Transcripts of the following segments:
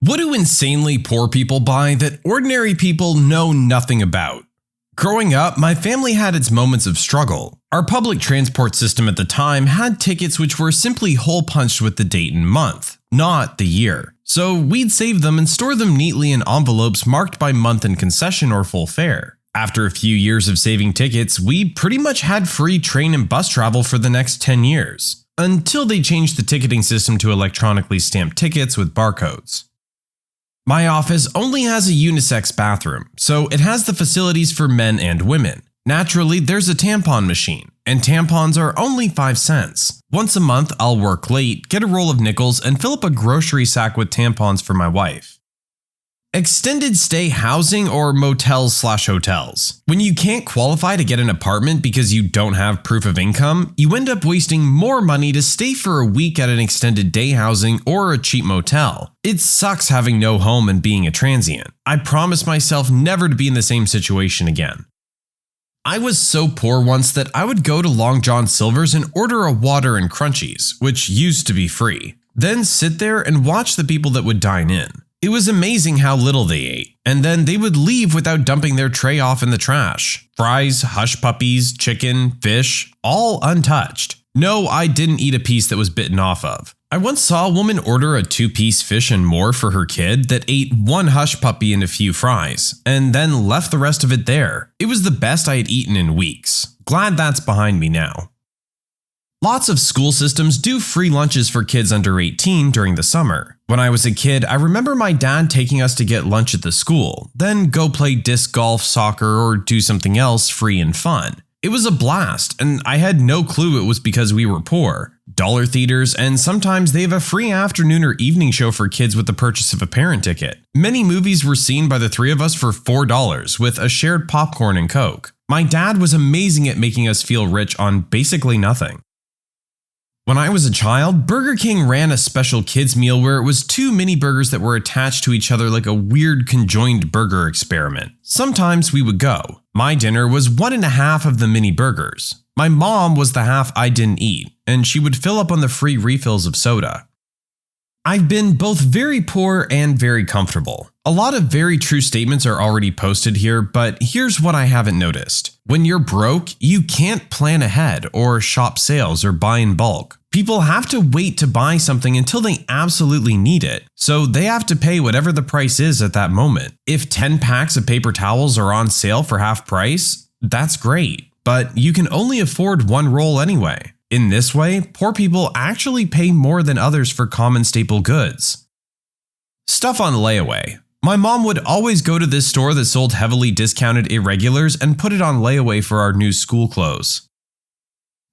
What do insanely poor people buy that ordinary people know nothing about? Growing up, my family had its moments of struggle. Our public transport system at the time had tickets which were simply hole punched with the date and month, not the year. So we'd save them and store them neatly in envelopes marked by month and concession or full fare. After a few years of saving tickets, we pretty much had free train and bus travel for the next 10 years, until they changed the ticketing system to electronically stamped tickets with barcodes. My office only has a unisex bathroom, so it has the facilities for men and women. Naturally, there's a tampon machine, and tampons are only 5 cents. Once a month, I'll work late, get a roll of nickels, and fill up a grocery sack with tampons for my wife. Extended stay housing or motels/hotels. When you can't qualify to get an apartment because you don't have proof of income, you end up wasting more money to stay for a week at an extended day housing or a cheap motel. It sucks having no home and being a transient. I promise myself never to be in the same situation again. I was so poor once that I would go to Long John Silver's and order a water and crunchies, which used to be free, then sit there and watch the people that would dine in. It was amazing how little they ate, and then they would leave without dumping their tray off in the trash. Fries, hush puppies, chicken, fish, all untouched. No, I didn't eat a piece that was bitten off of. I once saw a woman order a 2-piece fish and more for her kid that ate one hush puppy and a few fries, and then left the rest of it there. It was the best I had eaten in weeks. Glad that's behind me now. Lots of school systems do free lunches for kids under 18 during the summer. When I was a kid, I remember my dad taking us to get lunch at the school, then go play disc golf, soccer, or do something else free and fun. It was a blast, and I had no clue it was because we were poor. Dollar theaters, and sometimes they have a free afternoon or evening show for kids with the purchase of a parent ticket. Many movies were seen by the three of us for $4 with a shared popcorn and Coke. My dad was amazing at making us feel rich on basically nothing. When I was a child, Burger King ran a special kids meal where it was 2 mini burgers that were attached to each other like a weird conjoined burger experiment. Sometimes we would go. My dinner was 1.5 of the mini burgers. My mom was the half I didn't eat, and she would fill up on the free refills of soda. I've been both very poor and very comfortable. A lot of very true statements are already posted here, but here's what I haven't noticed. When you're broke, you can't plan ahead or shop sales or buy in bulk. People have to wait to buy something until they absolutely need it, so they have to pay whatever the price is at that moment. If 10 packs of paper towels are on sale for half price, that's great, but you can only afford one roll anyway. In this way, poor people actually pay more than others for common staple goods. Stuff on layaway. My mom would always go to this store that sold heavily discounted irregulars and put it on layaway for our new school clothes.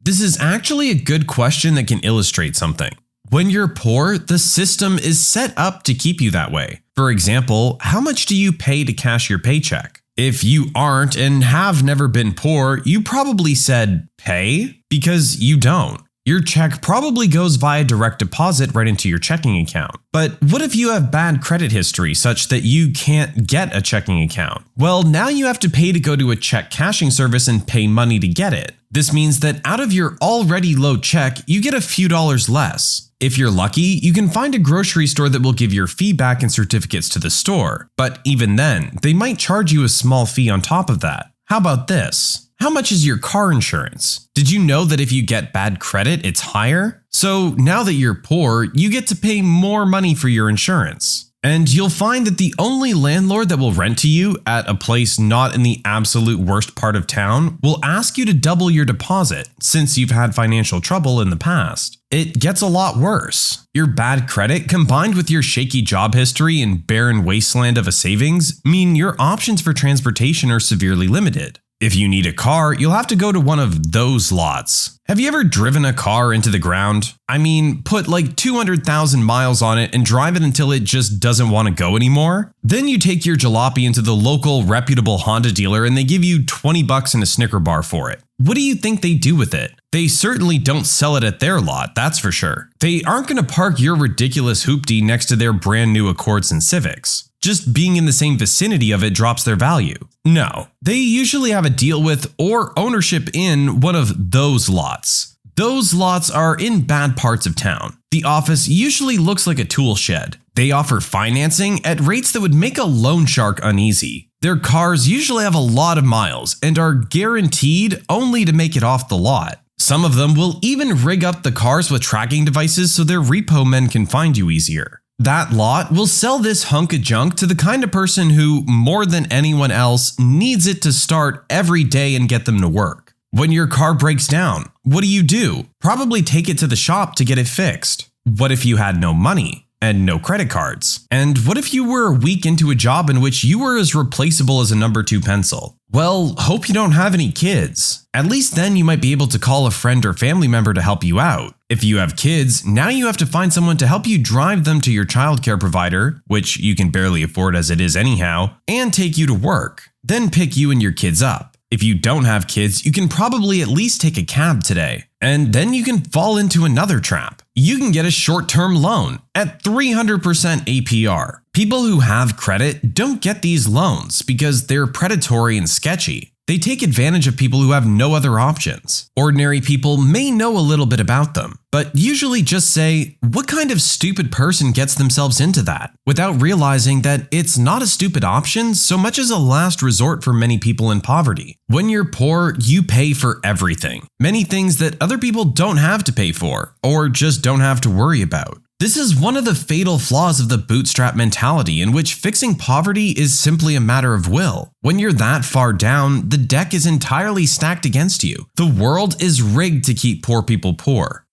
This is actually a good question that can illustrate something. When you're poor, the system is set up to keep you that way. For example, how much do you pay to cash your paycheck? If you aren't and have never been poor, you probably said pay because you don't. Your check probably goes via direct deposit right into your checking account. But what if you have bad credit history such that you can't get a checking account? Well, now you have to pay to go to a check cashing service and pay money to get it. This means that out of your already low check, you get a few dollars less. If you're lucky, you can find a grocery store that will give your fee back and certificates to the store. But even then, they might charge you a small fee on top of that. How about this? How much is your car insurance? Did you know that if you get bad credit, it's higher? So now that you're poor, you get to pay more money for your insurance. And you'll find that the only landlord that will rent to you at a place not in the absolute worst part of town will ask you to double your deposit since you've had financial trouble in the past. It gets a lot worse. Your bad credit combined with your shaky job history and barren wasteland of a savings mean your options for transportation are severely limited. If you need a car, you'll have to go to one of those lots. Have you ever driven a car into the ground? I mean, put like 200,000 miles on it and drive it until it just doesn't want to go anymore? Then you take your jalopy into the local reputable Honda dealer and they give you $20 and a Snicker bar for it. What do you think they do with it? They certainly don't sell it at their lot, that's for sure. They aren't going to park your ridiculous hoopty next to their brand new Accords and Civics. Just being in the same vicinity of it drops their value. No, they usually have a deal with or ownership in one of those lots. Those lots are in bad parts of town. The office usually looks like a tool shed. They offer financing at rates that would make a loan shark uneasy. Their cars usually have a lot of miles and are guaranteed only to make it off the lot. Some of them will even rig up the cars with tracking devices so their repo men can find you easier. That lot will sell this hunk of junk to the kind of person who, more than anyone else, needs it to start every day and get them to work. When your car breaks down, what do? Probably take it to the shop to get it fixed. What if you had no money and no credit cards? And what if you were a week into a job in which you were as replaceable as a number 2 pencil? Well, hope you don't have any kids. At least then you might be able to call a friend or family member to help you out. If you have kids, now you have to find someone to help you drive them to your childcare provider, which you can barely afford as it is anyhow, and take you to work. Then pick you and your kids up. If you don't have kids, you can probably at least take a cab today. And then you can fall into another trap. You can get a short-term loan at 300% APR. People who have credit don't get these loans because they're predatory and sketchy. They take advantage of people who have no other options. Ordinary people may know a little bit about them, but usually just say, what kind of stupid person gets themselves into that? Without realizing that it's not a stupid option so much as a last resort for many people in poverty. When you're poor, you pay for everything. Many things that other people don't have to pay for, or just don't have to worry about. This is one of the fatal flaws of the bootstrap mentality in which fixing poverty is simply a matter of will. When you're that far down, the deck is entirely stacked against you. The world is rigged to keep poor people poor.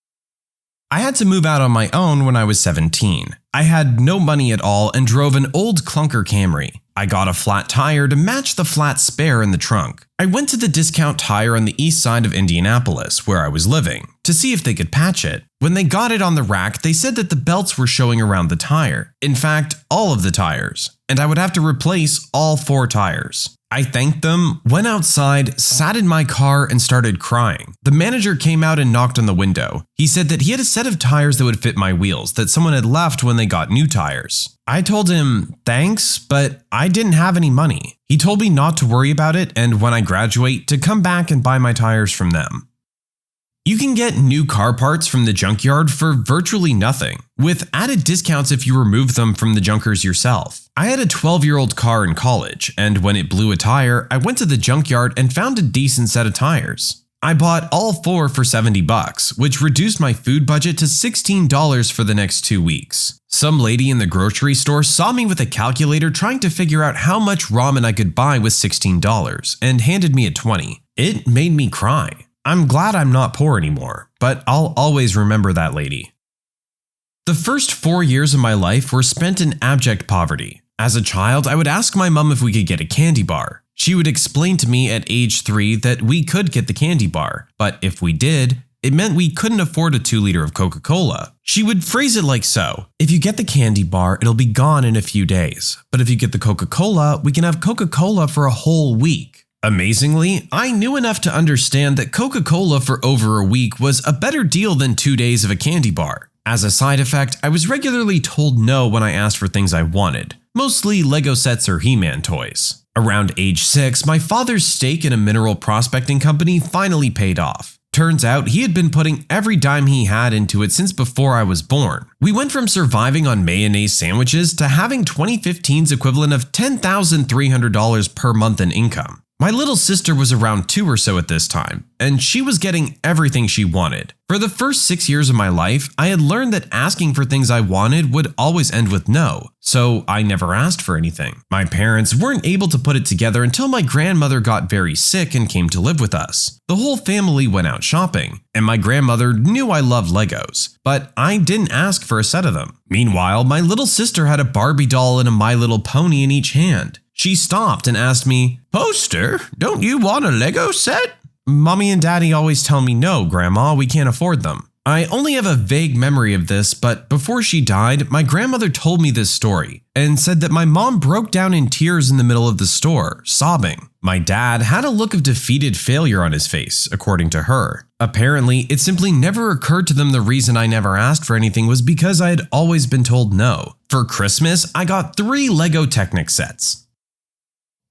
I had to move out on my own when I was 17. I had no money at all and drove an old clunker Camry. I got a flat tire to match the flat spare in the trunk. I went to the discount tire on the east side of Indianapolis, where I was living, to see if they could patch it. When they got it on the rack, they said that the belts were showing around the tire. In fact, all of the tires. And I would have to replace all 4 tires. I thanked them, went outside, sat in my car, and started crying. The manager came out and knocked on the window. He said that he had a set of tires that would fit my wheels that someone had left when they got new tires. I told him, thanks, but I didn't have any money. He told me not to worry about it and when I graduate to come back and buy my tires from them. You can get new car parts from the junkyard for virtually nothing, with added discounts if you remove them from the junkers yourself. I had a 12-year-old car in college, and when it blew a tire, I went to the junkyard and found a decent set of tires. I bought all 4 for $70, which reduced my food budget to $16 for the next 2 weeks. Some lady in the grocery store saw me with a calculator trying to figure out how much ramen I could buy with $16, and handed me a $20. It made me cry. I'm glad I'm not poor anymore, but I'll always remember that lady. The first 4 years of my life were spent in abject poverty. As a child, I would ask my mom if we could get a candy bar. She would explain to me at age 3 that we could get the candy bar, but if we did, it meant we couldn't afford a 2-liter of Coca-Cola. She would phrase it like so: if you get the candy bar, it'll be gone in a few days, but if you get the Coca-Cola, we can have Coca-Cola for a whole week. Amazingly, I knew enough to understand that Coca-Cola for over a week was a better deal than 2 days of a candy bar. As a side effect, I was regularly told no when I asked for things I wanted, mostly Lego sets or He-Man toys. Around age 6, my father's stake in a mineral prospecting company finally paid off. Turns out he had been putting every dime he had into it since before I was born. We went from surviving on mayonnaise sandwiches to having 2015's equivalent of $10,300 per month in income. My little sister was around 2 or so at this time, and she was getting everything she wanted. For the first 6 years of my life, I had learned that asking for things I wanted would always end with no, so I never asked for anything. My parents weren't able to put it together until my grandmother got very sick and came to live with us. The whole family went out shopping, and my grandmother knew I loved Legos, but I didn't ask for a set of them. Meanwhile, my little sister had a Barbie doll and a My Little Pony in each hand. She stopped and asked me, "Poster, don't you want a Lego set?" "Mommy and Daddy always tell me no, Grandma, we can't afford them." I only have a vague memory of this, but before she died, my grandmother told me this story and said that my mom broke down in tears in the middle of the store, sobbing. My dad had a look of defeated failure on his face, according to her. Apparently, it simply never occurred to them the reason I never asked for anything was because I had always been told no. For Christmas, I got 3 Lego Technic sets.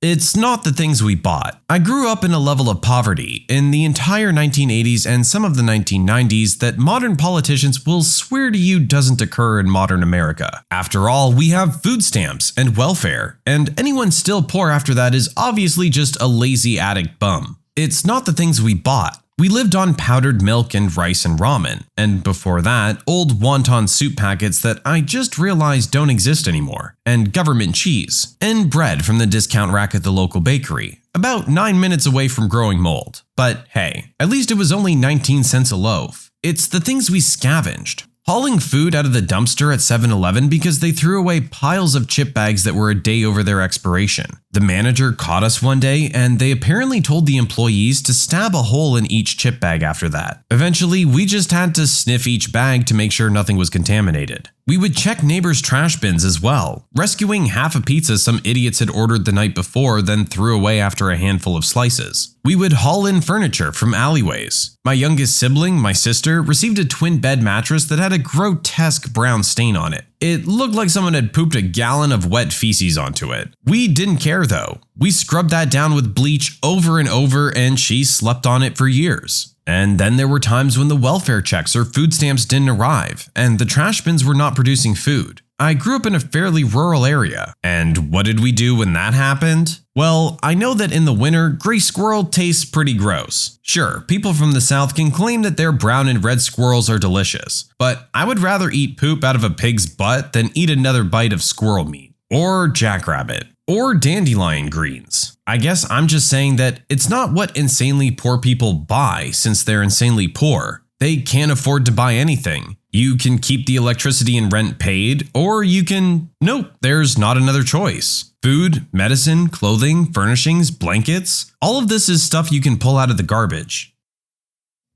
It's not the things we bought. I grew up in a level of poverty in the entire 1980s and some of the 1990s that modern politicians will swear to you doesn't occur in modern America. After all, we have food stamps and welfare, and anyone still poor after that is obviously just a lazy addict bum. It's not the things we bought. We lived on powdered milk and rice and ramen, and before that, old wonton soup packets that I just realized don't exist anymore, and government cheese, and bread from the discount rack at the local bakery, about 9 minutes away from growing mold. But hey, at least it was only 19 cents a loaf. It's the things we scavenged. Hauling food out of the dumpster at 7-Eleven because they threw away piles of chip bags that were a day over their expiration. The manager caught us one day and they apparently told the employees to stab a hole in each chip bag after that. Eventually, we just had to sniff each bag to make sure nothing was contaminated. We would check neighbors' trash bins as well, rescuing half a pizza some idiots had ordered the night before then threw away after a handful of slices. We would haul in furniture from alleyways. My youngest sibling, my sister, received a twin bed mattress that had a grotesque brown stain on it. It looked like someone had pooped a gallon of wet feces onto it. We didn't care though. We scrubbed that down with bleach over and over and she slept on it for years. And then there were times when the welfare checks or food stamps didn't arrive, and the trash bins were not producing food. I grew up in a fairly rural area, and what did we do when that happened? Well, I know that in the winter, gray squirrel tastes pretty gross. Sure, people from the south can claim that their brown and red squirrels are delicious, but I would rather eat poop out of a pig's butt than eat another bite of squirrel meat, or jackrabbit, or dandelion greens. I guess I'm just saying that it's not what insanely poor people buy since they're insanely poor. They can't afford to buy anything. You can keep the electricity and rent paid, or you can… Nope, there's not another choice. Food, medicine, clothing, furnishings, blankets, all of this is stuff you can pull out of the garbage.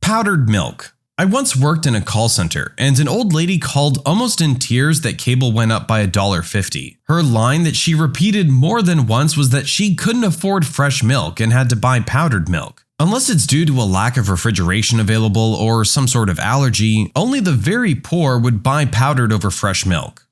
Powdered milk. I once worked in a call center, and an old lady called almost in tears that cable went up by $1.50. Her line that she repeated more than once was that she couldn't afford fresh milk and had to buy powdered milk. Unless it's due to a lack of refrigeration available or some sort of allergy, only the very poor would buy powdered over fresh milk.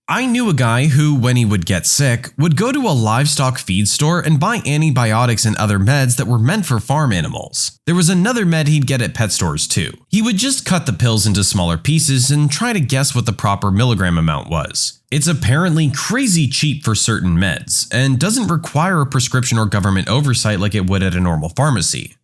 I knew a guy who, when he would get sick, would go to a livestock feed store and buy antibiotics and other meds that were meant for farm animals. There was another med he'd get at pet stores too. He would just cut the pills into smaller pieces and try to guess what the proper milligram amount was. It's apparently crazy cheap for certain meds, and doesn't require a prescription or government oversight like it would at a normal pharmacy.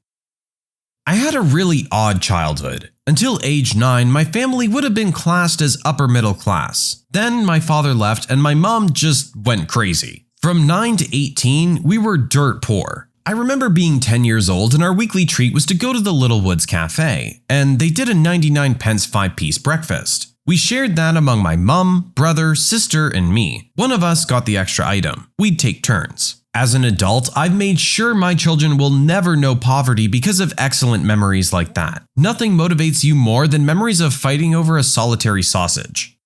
I had a really odd childhood. Until age 9, my family would have been classed as upper middle class. Then my father left and my mom just went crazy. From 9 to 18, we were dirt poor. I remember being 10 years old and our weekly treat was to go to the Little Woods Cafe, and they did a 99-pence 5-piece breakfast. We shared that among my mum, brother, sister, and me. One of us got the extra item. We'd take turns. As an adult, I've made sure my children will never know poverty because of excellent memories like that. Nothing motivates you more than memories of fighting over a solitary sausage.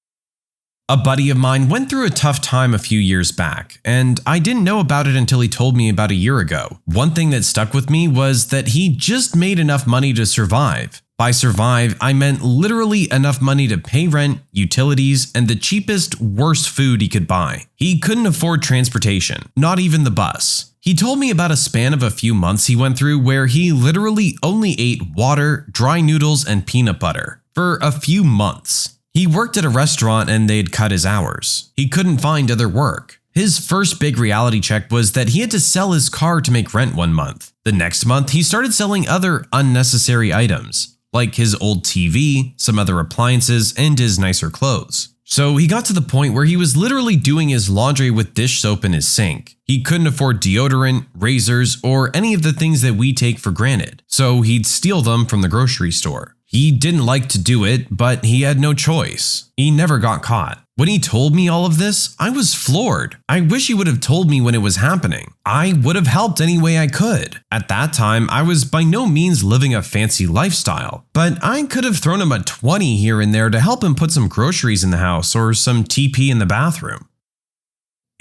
A buddy of mine went through a tough time a few years back, and I didn't know about it until he told me about a year ago. One thing that stuck with me was that he just made enough money to survive. By survive, I meant literally enough money to pay rent, utilities, and the cheapest, worst food he could buy. He couldn't afford transportation, not even the bus. He told me about a span of a few months he went through where he literally only ate water, dry noodles, and peanut butter for a few months. He worked at a restaurant and they'd cut his hours. He couldn't find other work. His first big reality check was that he had to sell his car to make rent one month. The next month, he started selling other unnecessary items, like his old TV, some other appliances, and his nicer clothes. So he got to the point where he was literally doing his laundry with dish soap in his sink. He couldn't afford deodorant, razors, or any of the things that we take for granted, so he'd steal them from the grocery store. He didn't like to do it, but he had no choice. He never got caught. When he told me all of this, I was floored. I wish he would have told me when it was happening. I would have helped any way I could. At that time, I was by no means living a fancy lifestyle, but I could have thrown him a 20 here and there to help him put some groceries in the house or some TP in the bathroom.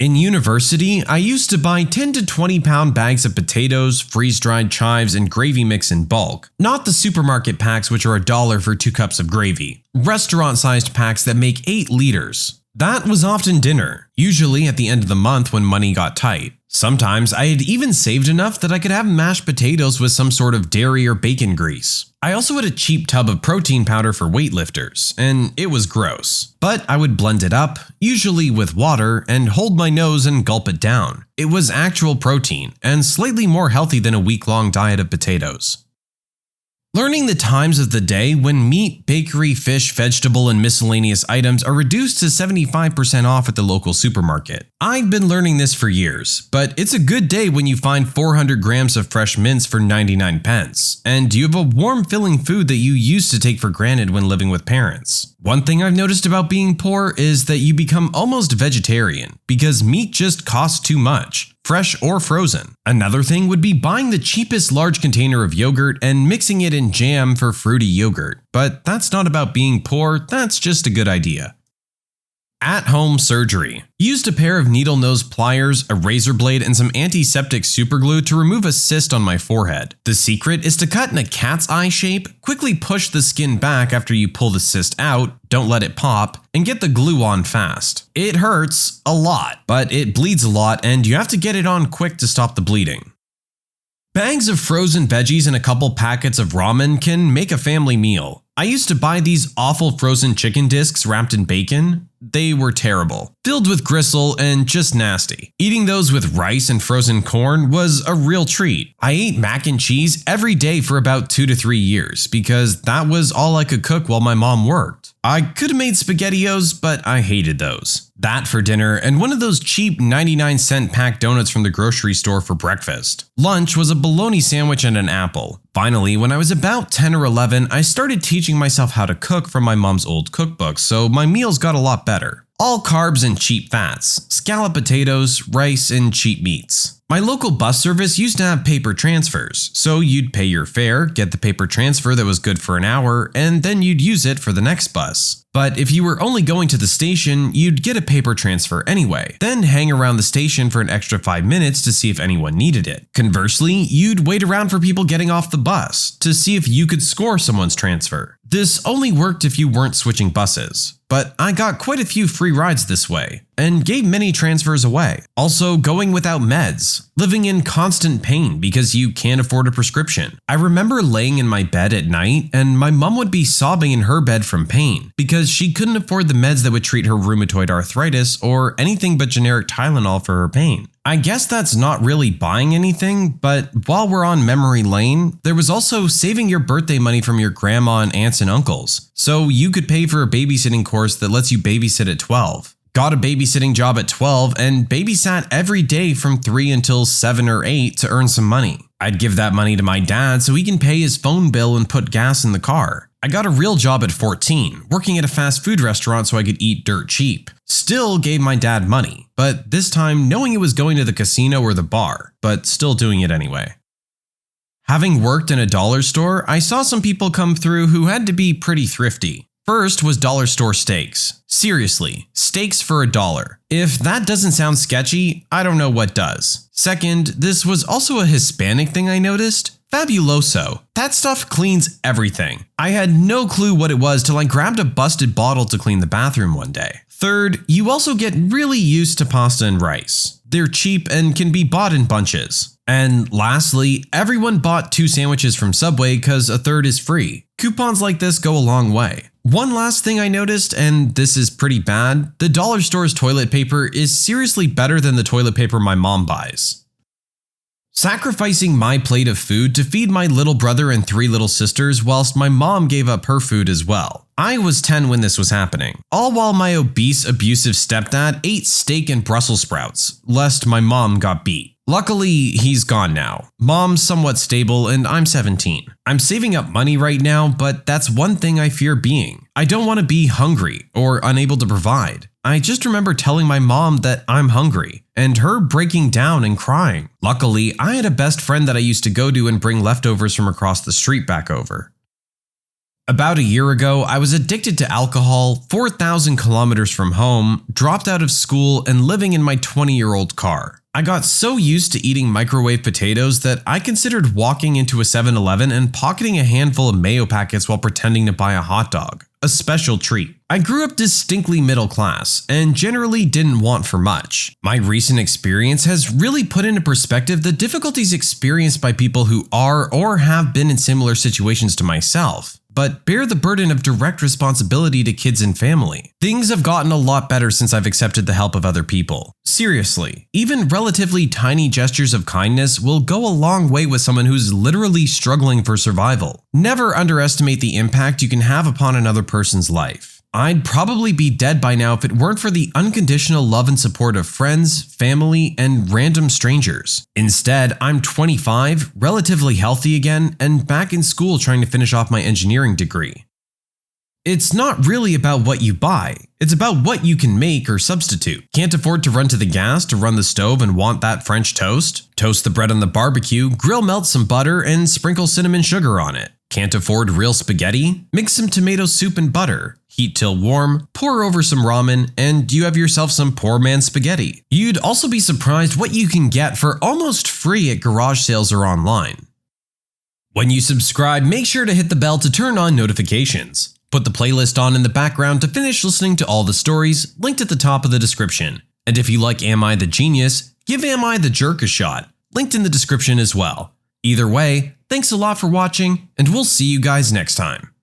In university, I used to buy 10 to 20 pound bags of potatoes, freeze-dried chives, and gravy mix in bulk. Not the supermarket packs which are $1 for 2 cups of gravy. Restaurant-sized packs that make 8 liters. That was often dinner, usually at the end of the month when money got tight. Sometimes I had even saved enough that I could have mashed potatoes with some sort of dairy or bacon grease. I also had a cheap tub of protein powder for weightlifters, and it was gross. But I would blend it up, usually with water, and hold my nose and gulp it down. It was actual protein, and slightly more healthy than a week-long diet of potatoes. Learning the times of the day when meat, bakery, fish, vegetable, and miscellaneous items are reduced to 75% off at the local supermarket. I've been learning this for years, but it's a good day when you find 400 grams of fresh mince for 99 pence, and you have a warm, filling food that you used to take for granted when living with parents. One thing I've noticed about being poor is that you become almost vegetarian because meat just costs too much, fresh or frozen. Another thing would be buying the cheapest large container of yogurt and mixing it in jam for fruity yogurt. But that's not about being poor, that's just a good idea. At-home surgery. Used a pair of needle nose pliers, a razor blade, and some antiseptic superglue to remove a cyst on my forehead. The secret is to cut in a cat's eye shape, quickly push the skin back after you pull the cyst out, don't let it pop, and get the glue on fast. It hurts a lot, but it bleeds a lot and you have to get it on quick to stop the bleeding. Bags of frozen veggies and a couple packets of ramen can make a family meal. I used to buy these awful frozen chicken discs wrapped in bacon. They were terrible, filled with gristle and just nasty. Eating those with rice and frozen corn was a real treat. I ate mac and cheese every day for about 2 to 3 years because that was all I could cook while my mom worked. I could have made SpaghettiOs, but I hated those. That for dinner, and one of those cheap 99-cent packed donuts from the grocery store for breakfast. Lunch was a bologna sandwich and an apple. Finally, when I was about 10 or 11, I started teaching myself how to cook from my mom's old cookbook, so my meals got a lot better. All carbs and cheap fats, scalloped potatoes, rice, and cheap meats. My local bus service used to have paper transfers, so you'd pay your fare, get the paper transfer that was good for an hour, and then you'd use it for the next bus. But if you were only going to the station, you'd get a paper transfer anyway, then hang around the station for an extra 5 minutes to see if anyone needed it. Conversely, you'd wait around for people getting off the bus to see if you could score someone's transfer. This only worked if you weren't switching buses. But I got quite a few free rides this way, and gave many transfers away. Also, going without meds, living in constant pain because you can't afford a prescription. I remember laying in my bed at night, and my mom would be sobbing in her bed from pain because she couldn't afford the meds that would treat her rheumatoid arthritis or anything but generic Tylenol for her pain. I guess that's not really buying anything, but while we're on memory lane, there was also saving your birthday money from your grandma and aunts and uncles, so you could pay for a babysitting course that lets you babysit at 12. Got a babysitting job at 12 and babysat every day from 3 until 7 or 8 to earn some money. I'd give that money to my dad so he can pay his phone bill and put gas in the car. I got a real job at 14, working at a fast food restaurant so I could eat dirt cheap. Still gave my dad money, but this time knowing it was going to the casino or the bar, but still doing it anyway. Having worked in a dollar store, I saw some people come through who had to be pretty thrifty. First was dollar store steaks. Seriously, steaks for $1. If that doesn't sound sketchy, I don't know what does. Second, this was also a Hispanic thing I noticed. Fabuloso. That stuff cleans everything. I had no clue what it was till I grabbed a busted bottle to clean the bathroom one day. Third, you also get really used to pasta and rice. They're cheap and can be bought in bunches. And lastly, everyone bought 2 sandwiches from Subway because a third is free. Coupons like this go a long way. One last thing I noticed, and this is pretty bad, the dollar store's toilet paper is seriously better than the toilet paper my mom buys. Sacrificing my plate of food to feed my little brother and 3 little sisters whilst my mom gave up her food as well. I was 10 when this was happening, all while my obese, abusive stepdad ate steak and Brussels sprouts, lest my mom got beat. Luckily, he's gone now. Mom's somewhat stable and I'm 17. I'm saving up money right now, but that's one thing I fear being. I don't want to be hungry or unable to provide. I just remember telling my mom that I'm hungry and her breaking down and crying. Luckily, I had a best friend that I used to go to and bring leftovers from across the street back over. About a year ago, I was addicted to alcohol, 4,000 kilometers from home, dropped out of school, and living in my 20-year-old car. I got so used to eating microwave potatoes that I considered walking into a 7-Eleven and pocketing a handful of mayo packets while pretending to buy a hot dog. a special treat. I grew up distinctly middle class and generally didn't want for much. My recent experience has really put into perspective the difficulties experienced by people who are or have been in similar situations to myself, but bear the burden of direct responsibility to kids and family. Things have gotten a lot better since I've accepted the help of other people. Seriously, even relatively tiny gestures of kindness will go a long way with someone who's literally struggling for survival. Never underestimate the impact you can have upon another person's life. I'd probably be dead by now if it weren't for the unconditional love and support of friends, family, and random strangers. Instead, I'm 25, relatively healthy again, and back in school trying to finish off my engineering degree. It's not really about what you buy, it's about what you can make or substitute. Can't afford to run to the gas to run the stove and want that French toast? Toast the bread on the barbecue, grill melt some butter, and sprinkle cinnamon sugar on it. Can't afford real spaghetti? Mix some tomato soup and butter. Heat till warm, pour over some ramen, and you have yourself some poor man's spaghetti. You'd also be surprised what you can get for almost free at garage sales or online. When you subscribe, make sure to hit the bell to turn on notifications. Put the playlist on in the background to finish listening to all the stories, linked at the top of the description. And if you like Am I the Genius, give Am I the Jerk a shot, linked in the description as well. Either way, thanks a lot for watching, and we'll see you guys next time.